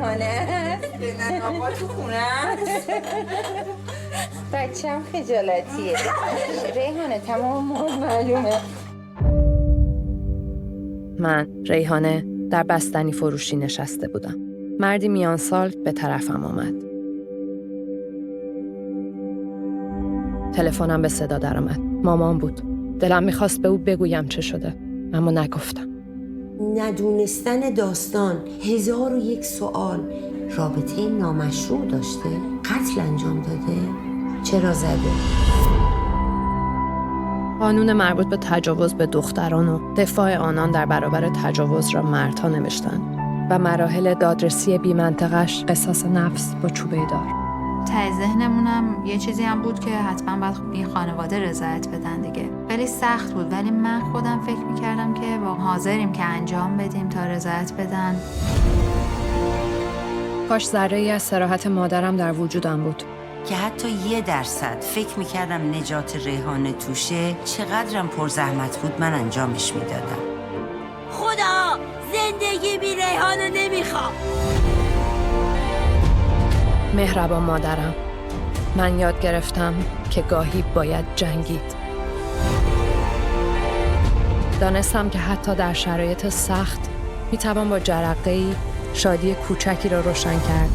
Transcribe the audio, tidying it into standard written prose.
ریحانه نه بابا تو خونه بچه‌م خجالتیه. ریحانه تمام معلومه. من، ریحانه، در بستنی فروشی نشسته بودم. مردی میان سال به طرفم آمد. تلفنم به صدا درآمد. مامان بود. دلم میخواست به او بگویم چه شده، اما نگفتم. ندونستن داستان، 1001 سوال. رابطه نامشروع داشته؟ قتل انجام داده؟ چرا زده؟ قانون مربوط به تجاوز به دختران و دفاع آنان در برابر تجاوز را مردها نوشتند و مراحل دادرسی بی‌منطقش قصاص نفس با چوبه دار. ته ذهنمونم یه چیزی هم بود که حتما باید این خانواده رضایت بدن دیگه. خیلی سخت بود، ولی من خودم فکر میکردم که با حاضریم که انجام بدیم تا رضایت بدن. کاش ذره‌ای از صراحت مادرم در وجودم بود. که حتی 1% فکر میکردم نجات ریحانه توشه، چقدرم پر زحمت بود من انجامش میدادم. خدا زندگی بی ریحانه نمیخوام. مهربان مادرم، من یاد گرفتم که گاهی باید جنگید. دانستم که حتی در شرایط سخت میتوان با جرقه‌ای شادی کوچکی را روشن کرد